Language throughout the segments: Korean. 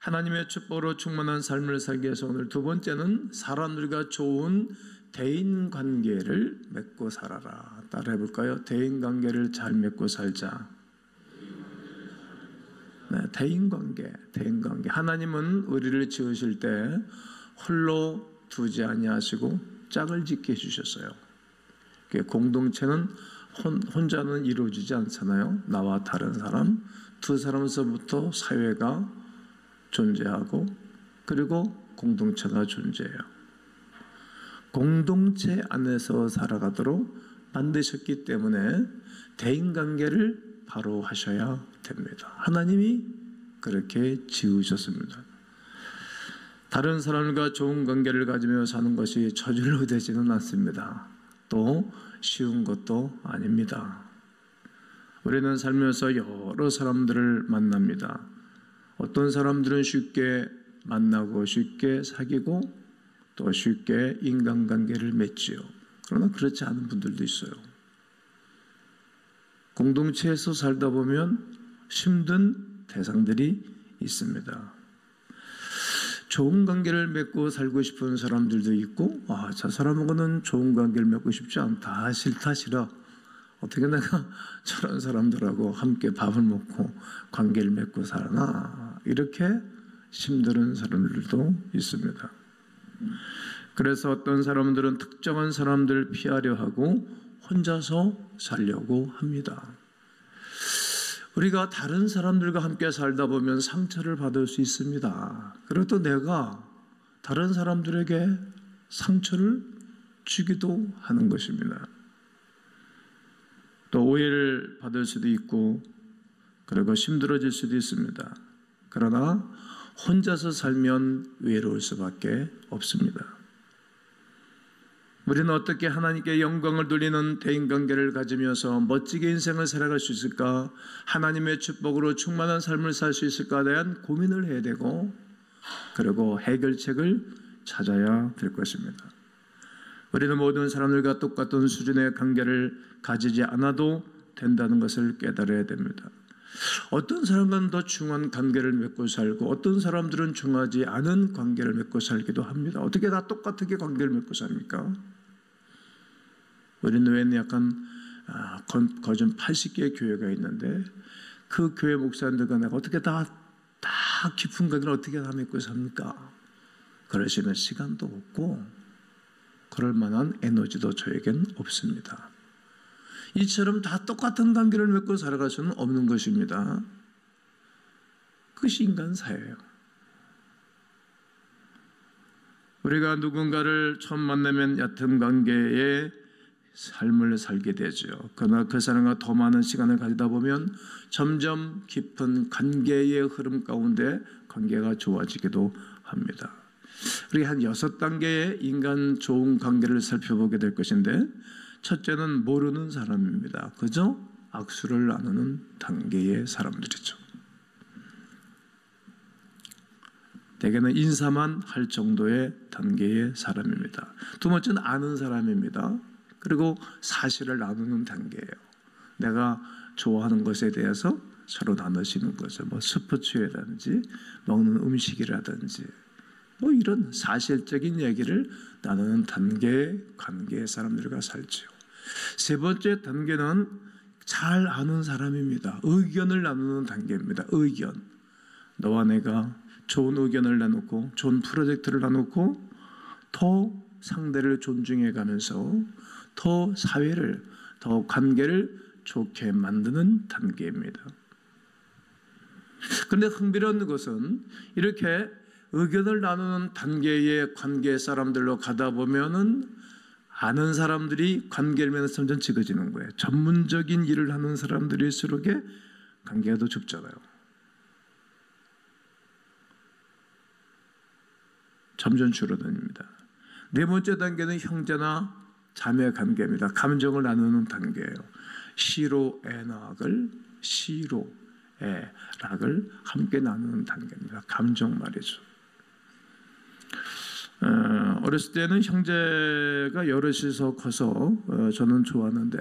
하나님의 축복으로 충만한 삶을 살기 위해서 오늘 두 번째는 사람들과 좋은 대인관계를 맺고 살아라. 따라해 볼까요? 대인관계를 잘 맺고 살자. 네, 대인관계. 하나님은 우리를 지으실 때 홀로 두지 아니하시고 짝을 짓게 해주셨어요. 공동체는 혼자는 이루어지지 않잖아요. 나와 다른 사람, 두 사람에서부터 사회가 존재하고 그리고 공동체가 존재해요. 공동체 안에서 살아가도록 만드셨기 때문에 대인관계를 바로 하셔야 됩니다. 하나님이 그렇게 지으셨습니다. 다른 사람과 좋은 관계를 가지며 사는 것이 저절로 되지는 않습니다. 또 쉬운 것도 아닙니다. 우리는 살면서 여러 사람들을 만납니다. 어떤 사람들은 쉽게 만나고 쉽게 사귀고 또 쉽게 인간관계를 맺지요. 그러나 그렇지 않은 분들도 있어요. 공동체에서 살다 보면 힘든 대상들이 있습니다. 좋은 관계를 맺고 살고 싶은 사람들도 있고, 저 사람하고는 좋은 관계를 맺고 싶지 않다. 싫다. 어떻게 내가 저런 사람들하고 함께 밥을 먹고 관계를 맺고 살아나. 이렇게 힘든 사람들도 있습니다. 그래서 어떤 사람들은 특정한 사람들을 피하려 하고 혼자서 살려고 합니다. 우리가 다른 사람들과 함께 살다 보면 상처를 받을 수 있습니다. 그리고 또 내가 다른 사람들에게 상처를 주기도 하는 것입니다. 또 오해를 받을 수도 있고 그리고 힘들어질 수도 있습니다. 그러나 혼자서 살면 외로울 수밖에 없습니다. 우리는 어떻게 하나님께 영광을 돌리는 대인관계를 가지면서 멋지게 인생을 살아갈 수 있을까? 하나님의 축복으로 충만한 삶을 살 수 있을까에 대한 고민을 해야 되고 그리고 해결책을 찾아야 될 것입니다. 우리는 모든 사람들과 똑같은 수준의 관계를 가지지 않아도 된다는 것을 깨달아야 됩니다. 어떤 사람은 더 중요한 관계를 맺고 살고 어떤 사람들은 중요하지 않은 관계를 맺고 살기도 합니다. 어떻게 다 똑같게 관계를 맺고 삽니까? 우리는 왜 약간 거진 80개의 교회가 있는데 그 교회 목사님들과 내가 어떻게 다 깊은 관계를 어떻게 다 맺고 삽니까? 그럴 수 있는 시간도 없고 그럴 만한 에너지도 저에겐 없습니다. 이처럼 다 똑같은 관계를 맺고 살아갈 수는 없는 것입니다. 그것이 인간사예요. 우리가 누군가를 처음 만나면 얕은 관계의 삶을 살게 되죠. 그러나 그 사람과 더 많은 시간을 가지다 보면 점점 깊은 관계의 흐름 가운데 관계가 좋아지기도 합니다. 우리 한 6단계의 인간 좋은 관계를 살펴보게 될 것인데 첫째는 모르는 사람입니다. 그저 악수를 나누는 단계의 사람들이죠. 대개는 인사만 할 정도의 단계의 사람입니다. 두 번째는 아는 사람입니다. 그리고 사실을 나누는 단계예요. 내가 좋아하는 것에 대해서 서로 나누시는 거죠. 스포츠라든지 먹는 음식이라든지 이런 사실적인 얘기를 나누는 단계의 관계의 사람들과 살죠. 세 번째 단계는 잘 아는 사람입니다. 의견을 나누는 단계입니다. 의견. 너와 내가 좋은 의견을 나누고 좋은 프로젝트를 나누고 더 상대를 존중해 가면서 더 사회를 더 관계를 좋게 만드는 단계입니다. 그런데 흥미로운 것은 이렇게 의견을 나누는 단계의 관계 사람들로 가다 보면은 아는 사람들이 관계를 맺는 점점 적어지는 거예요. 전문적인 일을 하는 사람들일수록에 관계가 더 좁잖아요. 점점 줄어듭니다. 네 번째 단계는 형제나 자매 관계입니다. 감정을 나누는 단계예요. 시로애락을 함께 나누는 단계입니다. 감정 말이죠. 어렸을 때는 형제가 여럿이서 커서 저는 좋았는데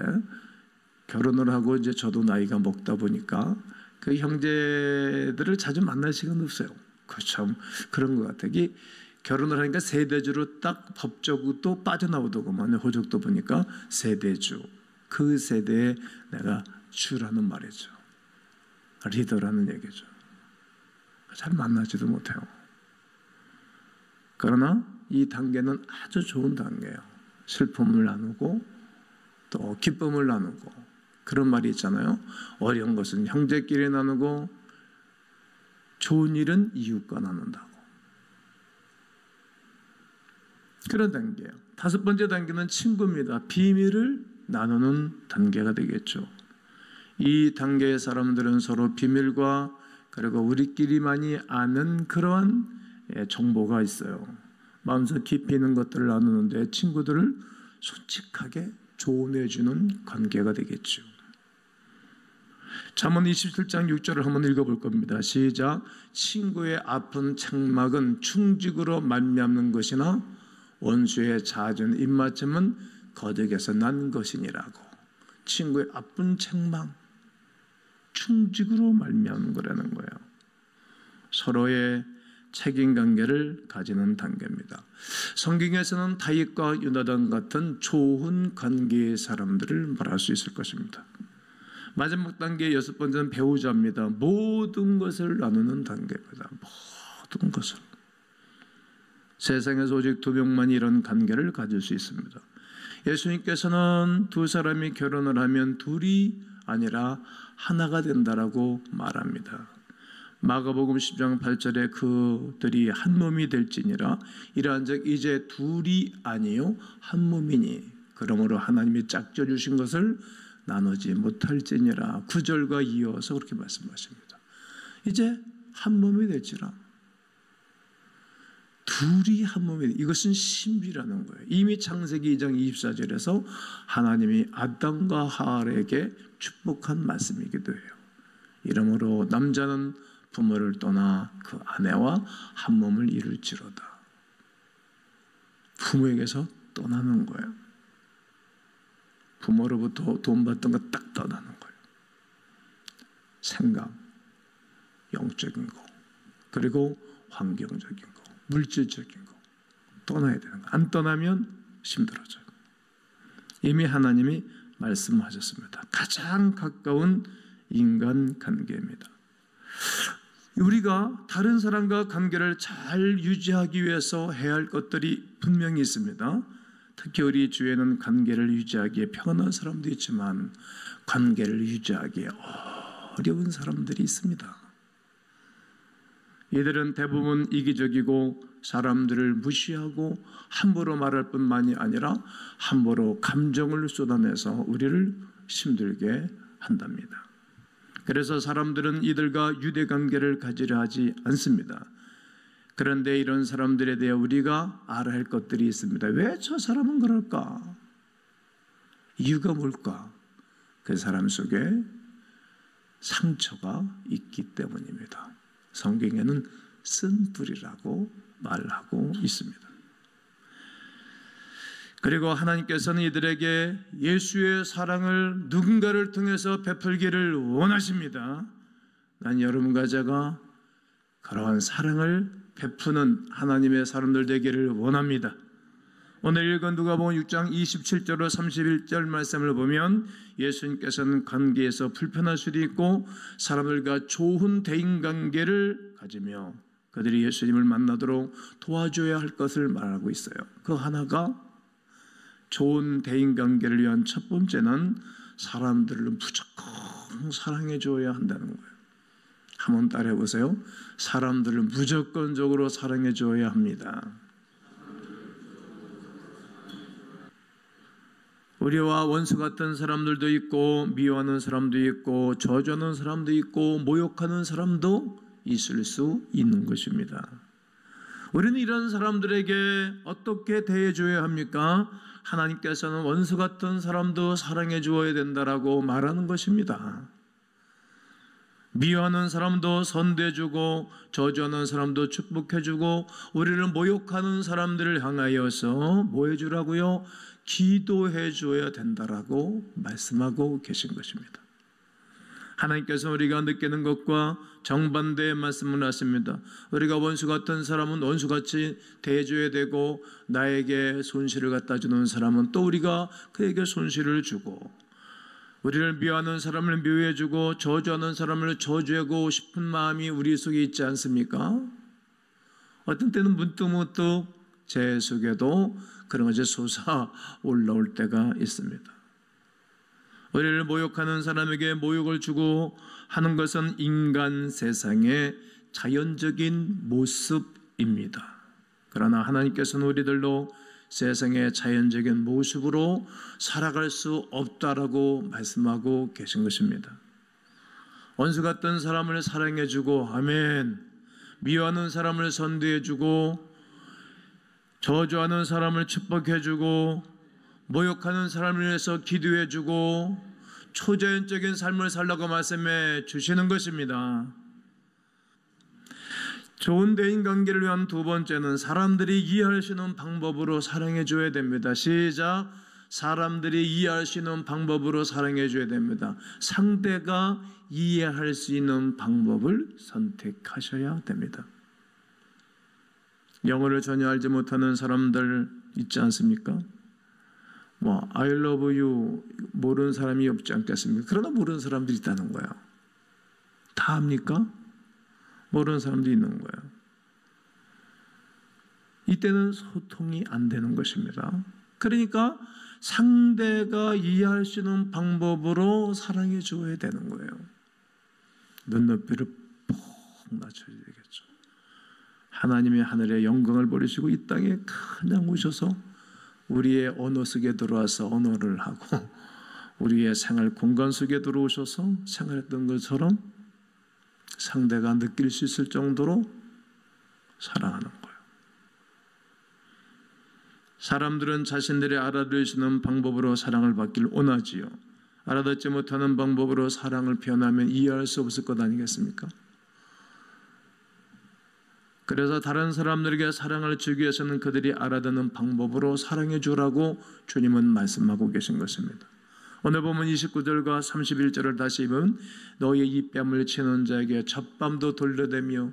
결혼을 하고 이제 저도 나이가 먹다 보니까 그 형제들을 자주 만날 시간도 없어요. 그 참 그런 것 같아. 이 결혼을 하니까 세대주로 딱 법적으로 또 빠져나오더구만. 호적도 보니까 세대주. 그 세대에 내가 주라는 말이죠. 리더라는 얘기죠. 잘 만나지도 못해요. 그러나 이 단계는 아주 좋은 단계예요. 슬픔을 나누고 또 기쁨을 나누고, 그런 말이 있잖아요. 어려운 것은 형제끼리 나누고 좋은 일은 이웃과 나눈다고. 그런 단계예요. 다섯 번째 단계는 친구입니다. 비밀을 나누는 단계가 되겠죠. 이 단계의 사람들은 서로 비밀과 그리고 우리끼리만이 아는 그러한 정보가 있어요. 마음속 깊이 있는 것들을 나누는데 친구들을 솔직하게 조언해주는 관계가 되겠죠. 잠언 27장 6절을 한번 읽어볼 겁니다. 시작. 친구의 아픈 책망은 충직으로 말미암는 것이나 원수의 잦은 입맞춤은 거덕에서 난 것이니라고. 친구의 아픈 책망, 충직으로 말미암는 거라는 거예요. 서로의 책임관계를 가지는 단계입니다. 성경에서는 다윗과 요나단 같은 좋은 관계의 사람들을 말할 수 있을 것입니다. 마지막 단계 여섯 번째는 배우자입니다. 모든 것을 나누는 단계입니다. 모든 것을. 세상에서 오직 두 명만이 이런 관계를 가질 수 있습니다. 예수님께서는 두 사람이 결혼을 하면 둘이 아니라 하나가 된다라고 말합니다. 마가복음 10장 8절에 그들이 한 몸이 될지니라 이러한즉 이제 둘이 아니요 한 몸이니 그러므로 하나님이 짝져 주신 것을 나누지 못할지니라. 9절과 이어서 그렇게 말씀하십니다. 이제 한 몸이 될지라. 둘이 한 몸이, 이것은 신비라는 거예요. 이미 창세기 2장 24절에서 하나님이 아담과 하와에게 축복한 말씀이기도 해요. 이러므로 남자는 부모를 떠나 그 아내와 한 몸을 이룰지로다. 부모에게서 떠나는 거예요. 부모로부터 돈 받던 거 딱 떠나는 거예요. 생각, 영적인 거, 그리고 환경적인 거, 물질적인 거 떠나야 되는 거. 안 떠나면 힘들어져요. 이미 하나님이 말씀하셨습니다. 가장 가까운 인간관계입니다. 우리가 다른 사람과 관계를 잘 유지하기 위해서 해야 할 것들이 분명히 있습니다. 특히 우리 주위에는 관계를 유지하기에 편한 사람도 있지만 관계를 유지하기에 어려운 사람들이 있습니다. 이들은 대부분 이기적이고 사람들을 무시하고 함부로 말할 뿐만이 아니라 함부로 감정을 쏟아내서 우리를 힘들게 한답니다. 그래서 사람들은 이들과 유대관계를 가지려 하지 않습니다. 그런데 이런 사람들에 대해 우리가 알아야 할 것들이 있습니다. 왜 저 사람은 그럴까? 이유가 뭘까? 그 사람 속에 상처가 있기 때문입니다. 성경에는 쓴뿌리라고 말하고 있습니다. 그리고 하나님께서는 이들에게 예수의 사랑을 누군가를 통해서 베풀기를 원하십니다. 난 여러분과 제가 그러한 사랑을 베푸는 하나님의 사람들 되기를 원합니다. 오늘 읽은 누가복음 6장 27절로 31절 말씀을 보면 예수님께서는 관계에서 불편할 수도 있고 사람들과 좋은 대인관계를 가지며 그들이 예수님을 만나도록 도와줘야 할 것을 말하고 있어요. 그 하나가 좋은 대인관계를 위한 첫 번째는 사람들을 무조건 사랑해 줘야 한다는 거예요. 한번 따라해 보세요. 사람들을 무조건적으로 사랑해 줘야 합니다. 우리와 원수 같은 사람들도 있고 미워하는 사람도 있고 저주하는 사람도 있고 모욕하는 사람도 있을 수 있는 것입니다. 우리는 이런 사람들에게 어떻게 대해줘야 합니까? 하나님께서는 원수 같은 사람도 사랑해 주어야 된다라고 말하는 것입니다. 미워하는 사람도 선대주고 저주하는 사람도 축복해주고 우리를 모욕하는 사람들을 향하여서 뭐 해주라고요? 기도해 줘야 된다라고 말씀하고 계신 것입니다. 하나님께서 우리가 느끼는 것과 정반대의 말씀을 하십니다. 우리가 원수 같은 사람은 원수같이 대해줘야 되고, 나에게 손실을 갖다 주는 사람은 또 우리가 그에게 손실을 주고, 우리를 미워하는 사람을 미워해주고 저주하는 사람을 저주하고 싶은 마음이 우리 속에 있지 않습니까? 어떤 때는 문득 제 속에도 그런 것이 솟아 올라올 때가 있습니다. 우리를 모욕하는 사람에게 모욕을 주고 하는 것은 인간 세상의 자연적인 모습입니다. 그러나 하나님께서는 우리들로 세상의 자연적인 모습으로 살아갈 수 없다라고 말씀하고 계신 것입니다. 원수 같던 사람을 사랑해주고, 아멘, 미워하는 사람을 선대해주고, 저주하는 사람을 축복해주고, 모욕하는 사람을 위해서 기도해주고, 초자연적인 삶을 살라고 말씀해 주시는 것입니다. 좋은 대인관계를 위한 두 번째는 사람들이 이해할 수 있는 방법으로 사랑해 줘야 됩니다. 시작. 사람들이 이해할 수 있는 방법으로 사랑해 줘야 됩니다. 상대가 이해할 수 있는 방법을 선택하셔야 됩니다. 영어를 전혀 알지 못하는 사람들 있지 않습니까? I love you 모르는 사람이 없지 않겠습니까? 그러나 모르는 사람들이 있다는 거예요. 다 합니까? 모르는 사람도 있는 거예요. 이때는 소통이 안 되는 것입니다. 그러니까 상대가 이해할 수 있는 방법으로 사랑해 줘야 되는 거예요. 눈높이를 푹 낮춰야 되겠죠. 하나님의 하늘의 영광을 버리시고 이 땅에 그냥 오셔서 우리의 언어 속에 들어와서 언어를 하고, 우리의 생활 공간 속에 들어오셔서 생활했던 것처럼 상대가 느낄 수 있을 정도로 사랑하는 거예요. 사람들은 자신들이 알아들을 수 있는 방법으로 사랑을 받기를 원하지요. 알아듣지 못하는 방법으로 사랑을 표현하면 이해할 수 없을 것 아니겠습니까? 그래서 다른 사람들에게 사랑을 주기 위해서는 그들이 알아듣는 방법으로 사랑해 주라고 주님은 말씀하고 계신 것입니다. 오늘 보면 29절과 31절을 다시 보면, 너의 이 뺨을 치는 자에게 젖밤도 돌려대며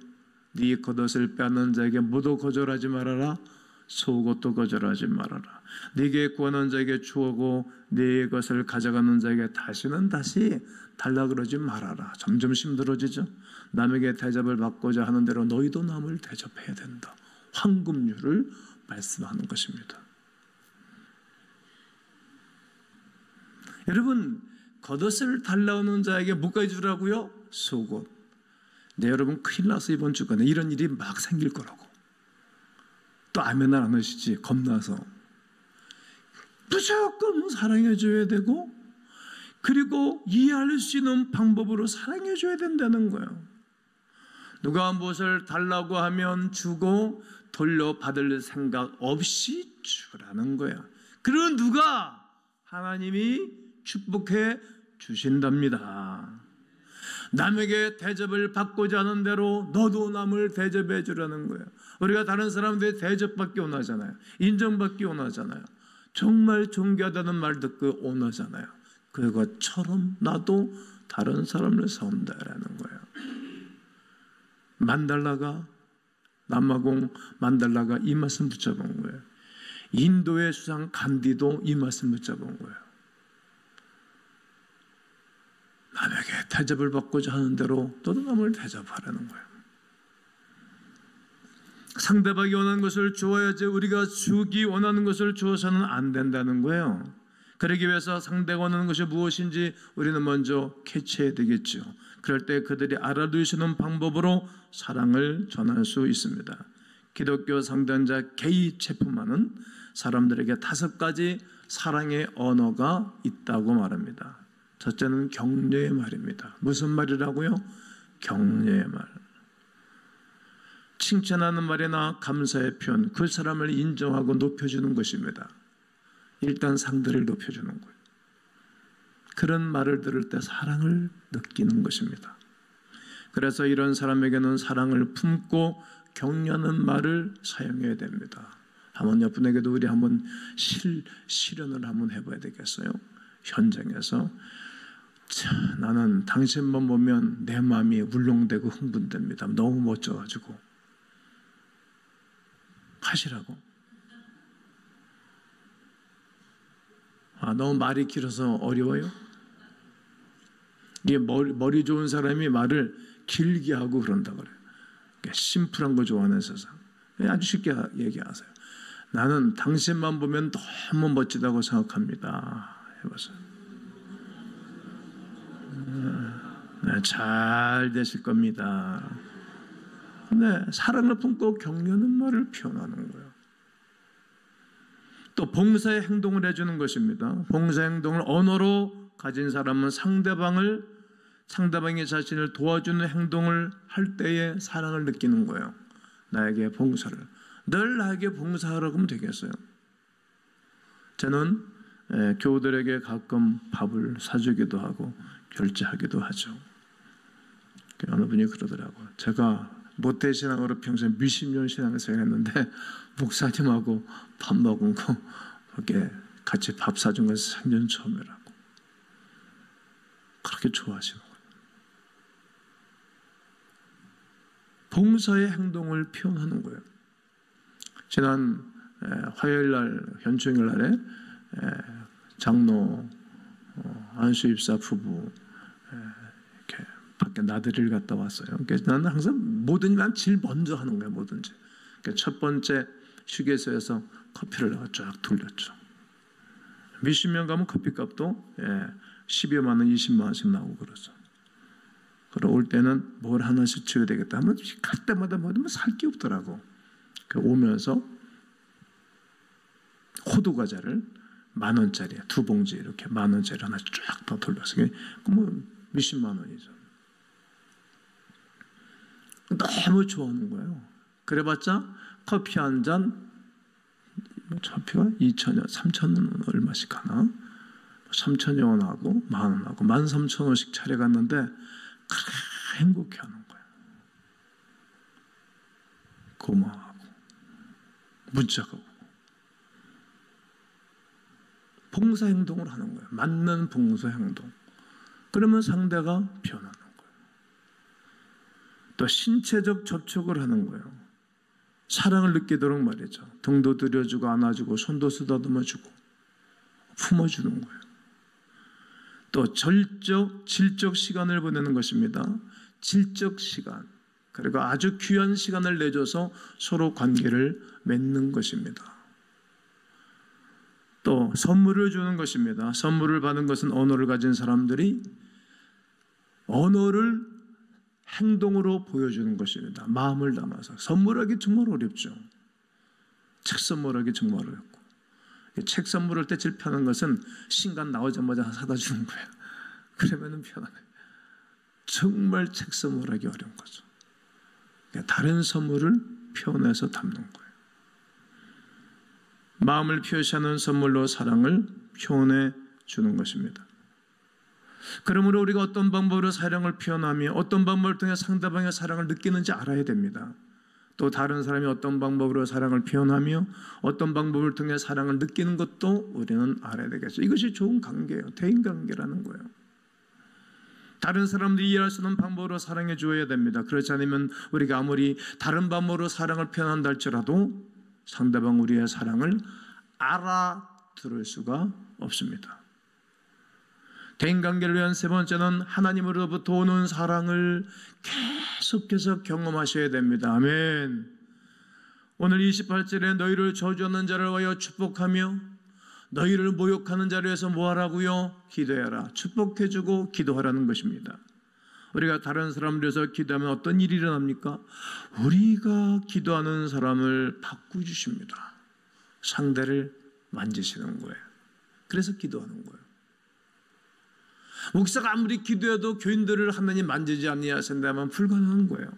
네 겉옷을 빼앗는 자에게 모두 거절하지 말아라. 속옷도 거절하지 말아라. 네게 구하는 자에게 주고 네 것을 가져가는 자에게 다시는 다시 달라 그러지 말아라. 점점 힘들어지죠. 남에게 대접을 받고자 하는 대로 너희도 남을 대접해야 된다. 황금률을 말씀하는 것입니다. 여러분, 겉옷을 달라오는 자에게 뭐까지 주라고요? 속옷. 네, 여러분 큰일 나서 이번 주간에 이런 일이 막 생길 거라고. 또 아멘 안 하시지? 겁나서. 무조건 사랑해 줘야 되고, 그리고 이해할 수 있는 방법으로 사랑해 줘야 된다는 거예요. 누가 무엇을 달라고 하면 주고 돌려받을 생각 없이 주라는 거야. 그런 누가? 하나님이 축복해 주신답니다. 남에게 대접을 받고자 하는 대로 너도 남을 대접해 주라는 거예요. 우리가 다른 사람들의 대접받기 원하잖아요. 인정받기 원하잖아요. 정말 존귀하다는 말 듣고 원하잖아요. 그것처럼 나도 다른 사람을 섬다라는 거예요. 만달라가, 남아공 만달라가 이 말씀 붙잡은 거예요. 인도의 수상 간디도 이 말씀 붙잡은 거예요. 남에게 대접을 받고자 하는 대로 너도 남을 대접하라는 거예요. 상대방이 원하는 것을 주어야지 우리가 주기 원하는 것을 주어서는 안 된다는 거예요. 그러기 위해서 상대가 원하는 것이 무엇인지 우리는 먼저 캐치해야 되겠죠. 그럴 때 그들이 알아두시는 방법으로 사랑을 전할 수 있습니다. 기독교 상담자 게이 체프만은 사람들에게 5가지 사랑의 언어가 있다고 말합니다. 첫째는 격려의 말입니다. 무슨 말이라고요? 격려의 말. 칭찬하는 말이나 감사의 표현, 그 사람을 인정하고 높여주는 것입니다. 일단 상대를 높여주는 거예요. 그런 말을 들을 때 사랑을 느끼는 것입니다. 그래서 이런 사람에게는 사랑을 품고 격려하는 말을 사용해야 됩니다. 한번 옆분에게도 우리 한번 실현을 한번 해봐야 되겠어요. 현장에서 자, 나는 당신만 보면 내 마음이 울렁대고 흥분됩니다. 너무 멋져가지고 하시라고. 너무 말이 길어서 어려워요? 이게 머리 좋은 사람이 말을 길게 하고 그런다 그래요. 심플한 거 좋아하는 세상. 아주 쉽게 얘기하세요. 나는 당신만 보면 너무 멋지다고 생각합니다. 해보세요. 네, 잘 되실 겁니다. 네, 사랑을 품고 격려하는 말을 표현하는 거예요. 또 봉사의 행동을 해주는 것입니다. 봉사 행동을 언어로 가진 사람은 상대방의 자신을 도와주는 행동을 할 때에 사랑을 느끼는 거예요. 나에게 봉사를. 늘 나에게 봉사하라고 하면 되겠어요. 저는 교우들에게 가끔 밥을 사주기도 하고 결제하기도 하죠. 어느 분이 그러더라고요. 제가 모태신앙으로 평생 몇십 년 신앙생활 했는데 목사님하고 밥 먹은 거 그렇게 같이 밥 사준 건 생전 처음이라고. 그렇게 좋아하시는 거예요. 봉사의 행동을 표현하는 거예요. 지난 화요일날 현충일날에 장로 안수입사 부부 이렇게 밖에 나들이를 갔다 왔어요. 그러니까 나는 항상 뭐든지 난 제일 먼저 하는 거예요. 뭐든지. 그러니까 첫 번째 휴게소에서 커피를 내가 쫙 돌렸죠. 몇십 명 가면 커피값도 10여만 원, 20만 원씩 나오고 그러죠. 그러고 올 때는 뭘 하나씩 줘야 되겠다 하면 갈 때마다 뭐든 살 게 없더라고. 오면서 호두 과자를 10,000원짜리 2봉지 이렇게 10,000원짜리 하나 쫙 더 돌렸어요. 그럼 몇십만 원이죠. 너무 좋아하는 거예요. 그래봤자 커피 한 잔 커피가 2,000원, 3,000원 얼마씩 하나? 3,000여 원하고 10,000원하고 13,000원씩 차려갔는데 그렇게 행복해하는 거예요. 고마워하고 문자가 오고 봉사행동을 하는 거예요. 맞는 봉사행동. 그러면 상대가 변하는 거예요. 또 신체적 접촉을 하는 거예요. 사랑을 느끼도록 말이죠. 등도 들여주고 안아주고 손도 쓰다듬어주고 품어주는 거예요. 또 질적 시간을 보내는 것입니다. 질적 시간. 그리고 아주 귀한 시간을 내줘서 서로 관계를 맺는 것입니다. 또 선물을 주는 것입니다. 선물을 받는 것은 언어를 가진 사람들이 언어를 행동으로 보여주는 것입니다. 마음을 담아서. 선물하기 정말 어렵죠. 책 선물하기 정말 어렵고. 책 선물할 때 제일 편한 것은 신간 나오자마자 사다 주는 거예요. 그러면 편하네. 정말 책 선물하기 어려운 거죠. 다른 선물을 표현해서 담는 거예요. 마음을 표시하는 선물로 사랑을 표현해 주는 것입니다. 그러므로 우리가 어떤 방법으로 사랑을 표현하며 어떤 방법을 통해 상대방의 사랑을 느끼는지 알아야 됩니다. 또 다른 사람이 어떤 방법으로 사랑을 표현하며 어떤 방법을 통해 사랑을 느끼는 것도 우리는 알아야 되겠죠. 이것이 좋은 관계예요. 대인관계라는 거예요. 다른 사람들이 이해할 수 있는 방법으로 사랑해 주어야 됩니다. 그렇지 않으면 우리가 아무리 다른 방법으로 사랑을 표현한다 할지라도 상대방 우리의 사랑을 알아들을 수가 없습니다. 대인관계를 위한 세 번째는 하나님으로부터 오는 사랑을 계속해서 경험하셔야 됩니다. 아멘. 오늘 28절에 너희를 저주하는 자를 위하여 축복하며 너희를 모욕하는 자를 위해서 뭐하라고요? 기도해라. 축복해주고 기도하라는 것입니다. 우리가 다른 사람을 위해서 기도하면 어떤 일이 일어납니까? 우리가 기도하는 사람을 바꾸주십니다. 상대를 만지시는 거예요. 그래서 기도하는 거예요. 목사가 아무리 기도해도 교인들을 하나님 만지지 아니하신다면 불가능한 거예요.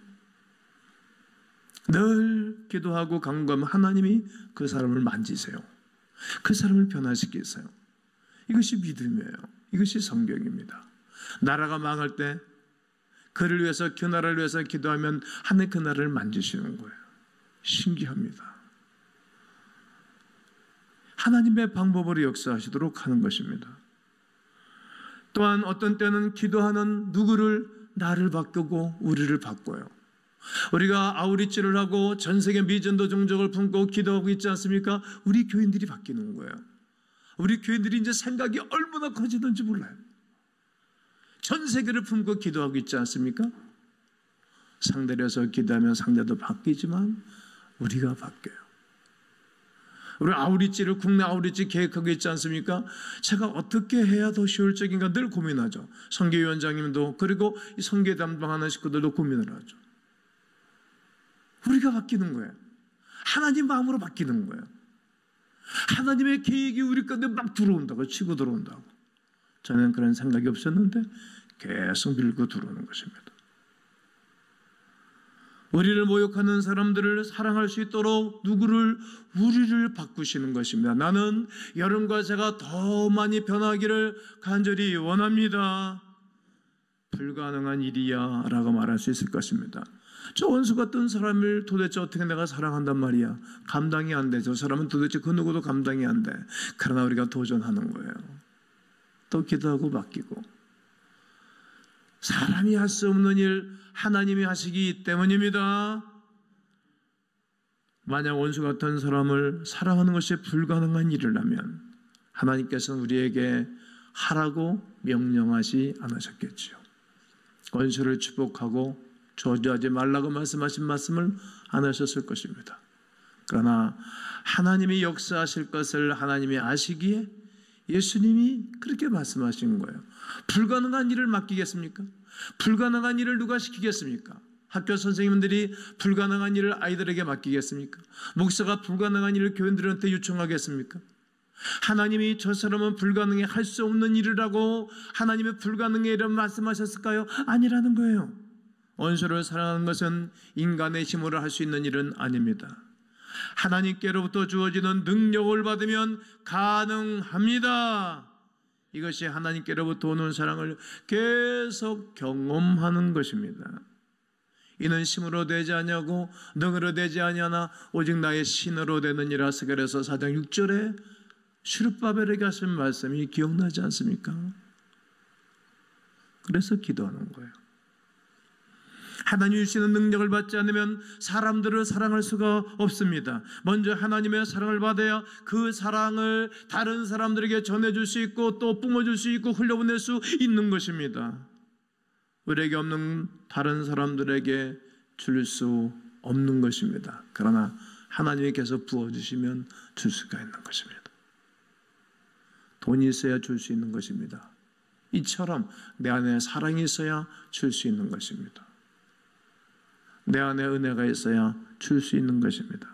늘 기도하고 간구하면 하나님이 그 사람을 만지세요. 그 사람을 변화시키세요. 이것이 믿음이에요. 이것이 성경입니다. 나라가 망할 때 그를 위해서, 그 나라를 위해서 기도하면 하나님 그 나라를 만지시는 거예요. 신기합니다. 하나님의 방법으로 역사하시도록 하는 것입니다. 또한 어떤 때는 기도하는 누구를 나를 바꾸고 우리를 바꿔요. 우리가 아우리치를 하고 전 세계 미전도 종족을 품고 기도하고 있지 않습니까? 우리 교인들이 바뀌는 거예요. 우리 교인들이 이제 생각이 얼마나 커지는지 몰라요. 전 세계를 품고 기도하고 있지 않습니까? 상대를 해서 기도하면 상대도 바뀌지만 우리가 바뀌어요. 우리 아우리치를 국내 아우리치 계획하고 있지 않습니까? 제가 어떻게 해야 더 효율적인가 늘 고민하죠. 선교위원장님도 그리고 이 선교 담당하는 식구들도 고민을 하죠. 우리가 바뀌는 거예요. 하나님 마음으로 바뀌는 거예요. 하나님의 계획이 우리 가운데 막 들어온다고, 치고 들어온다고. 저는 그런 생각이 없었는데 계속 밀고 들어오는 것입니다. 우리를 모욕하는 사람들을 사랑할 수 있도록 우리를 바꾸시는 것입니다. 나는 여러분과 제가 더 많이 변하기를 간절히 원합니다. 불가능한 일이야 라고 말할 수 있을 것입니다. 저 원수 같은 사람을 도대체 어떻게 내가 사랑한단 말이야. 감당이 안 돼. 저 사람은 도대체 그 누구도 감당이 안 돼. 그러나 우리가 도전하는 거예요. 또 기도하고 바뀌고. 사람이 할 수 없는 일 하나님이 하시기 때문입니다. 만약 원수 같은 사람을 사랑하는 것이 불가능한 일이라면 하나님께서는 우리에게 하라고 명령하지 않으셨겠지요. 원수를 축복하고 저주하지 말라고 말씀하신 말씀을 안 하셨을 것입니다. 그러나 하나님이 역사하실 것을 하나님이 아시기에 예수님이 그렇게 말씀하신 거예요. 불가능한 일을 맡기겠습니까? 불가능한 일을 누가 시키겠습니까? 학교 선생님들이 불가능한 일을 아이들에게 맡기겠습니까? 목사가 불가능한 일을 교인들한테 요청하겠습니까? 하나님이 저 사람은 불가능해 할 수 없는 일이라고 하나님의 불가능의 일을 말씀하셨을까요? 아니라는 거예요. 원수를 사랑하는 것은 인간의 힘으로 할 수 있는 일은 아닙니다. 하나님께로부터 주어지는 능력을 받으면 가능합니다. 이것이 하나님께로부터 오는 사랑을 계속 경험하는 것입니다. 이는 힘으로 되지 아니하고 능으로 되지 아니하나 오직 나의 신으로 되느니라. 스가랴서 4장 6절에 스룹바벨에게 하신 말씀이 기억나지 않습니까? 그래서 기도하는 거예요. 하나님이 주시는 능력을 받지 않으면 사람들을 사랑할 수가 없습니다. 먼저 하나님의 사랑을 받아야 그 사랑을 다른 사람들에게 전해줄 수 있고 또 뿜어줄 수 있고 흘려보낼 수 있는 것입니다. 우리에게 없는 다른 사람들에게 줄 수 없는 것입니다. 그러나 하나님이 계속 부어주시면 줄 수가 있는 것입니다. 돈이 있어야 줄 수 있는 것입니다. 이처럼 내 안에 사랑이 있어야 줄 수 있는 것입니다. 내 안에 은혜가 있어야 줄 수 있는 것입니다.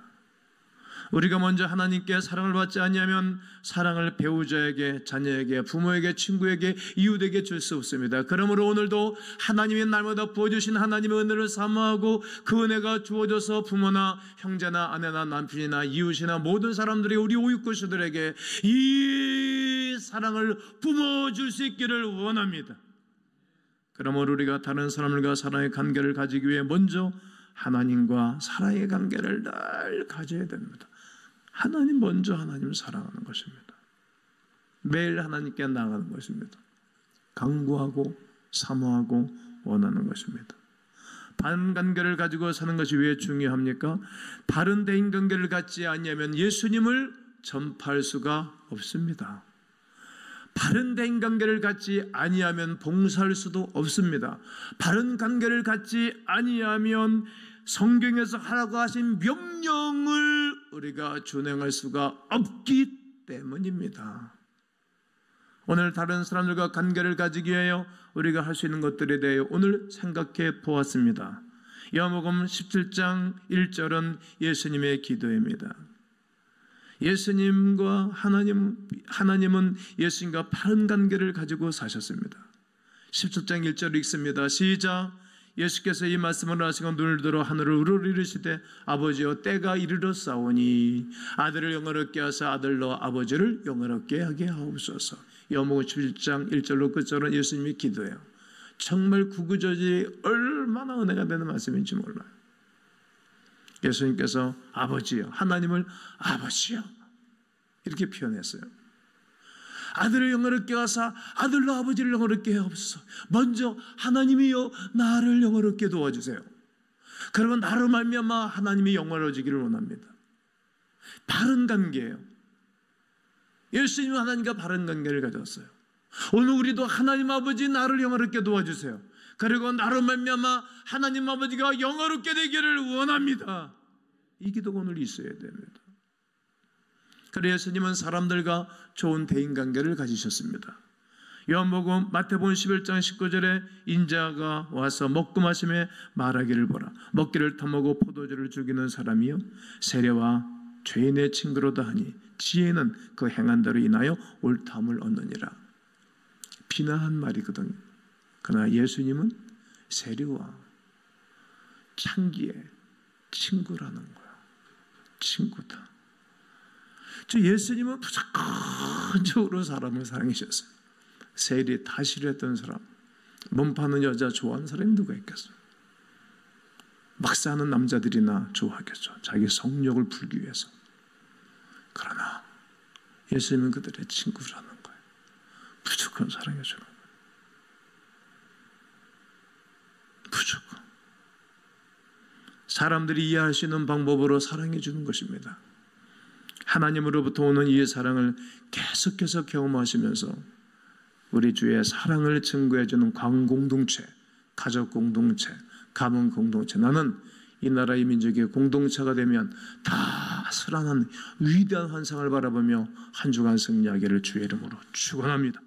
우리가 먼저 하나님께 사랑을 받지 아니하면 사랑을 배우자에게, 자녀에게, 부모에게, 친구에게, 이웃에게 줄 수 없습니다. 그러므로 오늘도 하나님이 날마다 부어주신 하나님의 은혜를 사모하고 그 은혜가 주어져서 부모나 형제나 아내나 남편이나 이웃이나 모든 사람들이 우리 오육구수들에게 이 사랑을 뿜어줄 수 있기를 원합니다. 그러므로 우리가 다른 사람들과 사랑의 관계를 가지기 위해 먼저 하나님과 사랑의 관계를 늘 가져야 됩니다. 하나님 먼저 하나님을 사랑하는 것입니다. 매일 하나님께 나아가는 것입니다. 강구하고 사모하고 원하는 것입니다. 바른 관계를 가지고 사는 것이 왜 중요합니까? 바른 대인관계를 갖지 않으면 예수님을 전파할 수가 없습니다. 바른 대인관계를 갖지 아니하면 봉사할 수도 없습니다. 바른 관계를 갖지 아니하면 성경에서 하라고 하신 명령을 우리가 준행할 수가 없기 때문입니다. 오늘 다른 사람들과 관계를 가지기 위하여 우리가 할 수 있는 것들에 대해 오늘 생각해 보았습니다. 요한복음 17장 1절은 예수님의 기도입니다. 예수님과 하나님은 예수님과 바른 관계를 가지고 사셨습니다. 17장 1절 읽습니다. 시작. 예수께서 이 말씀을 하시고 눈을 들어 하늘을 우러리시되 아버지여 때가 이르렀사오니 아들을 영화롭게 하사 아들로 아버지를 영화롭게 하게 하옵소서. 요한복음 17장 1절로 끝절은 예수님의 기도예요. 정말 구구절절이 얼마나 은혜가 되는 말씀인지 몰라요. 예수님께서 아버지요, 하나님을 아버지요 이렇게 표현했어요. 아들을 영화롭게 하사 아들로 아버지를 영화롭게 하옵소서. 먼저 하나님이여 나를 영화롭게 도와주세요. 그러면 나로 말미암아 하나님이 영화로워지기를 원합니다. 바른 관계예요. 예수님은 하나님과 바른 관계를 가졌어요. 오늘 우리도 하나님 아버지 나를 영화롭게 도와주세요. 그리고 나로 말미암아 하나님 아버지가 영화롭게 되기를 원합니다. 이 기도가 오늘 있어야 됩니다. 그래서 예수님은 사람들과 좋은 대인관계를 가지셨습니다. 요한복음 마태복음 11장 19절에 인자가 와서 먹고 마시며 말하기를 보라. 먹기를 터먹고 포도주를 죽이는 사람이요 세례와 죄인의 친구로다 하니 지혜는 그 행한 대로 인하여 옳다함을 얻느니라. 비난한 말이거든요. 그러나 예수님은 세례와 창기의 친구라는 거야. 친구다. 저 예수님은 무조건적으로 사람을 사랑하셨어요. 세례 다 싫어했던 사람, 몸 파는 여자 좋아하는 사람이 누가 있겠어요? 막 사는 남자들이나 좋아하겠죠. 자기 성욕을 풀기 위해서. 그러나 예수님은 그들의 친구라는 거예요. 무조건 사랑해 주는 거예요. 무조건. 사람들이 이해할 수 있는 방법으로 사랑해 주는 것입니다. 하나님으로부터 오는 이 사랑을 계속해서 경험하시면서 우리 주의 사랑을 증거해 주는 광공동체, 가족 공동체, 가문 공동체, 나는 이 나라의 민족의 공동체가 되면 다 살아난 위대한 환상을 바라보며 한 주간 승리하기를 주의 이름으로 축원합니다.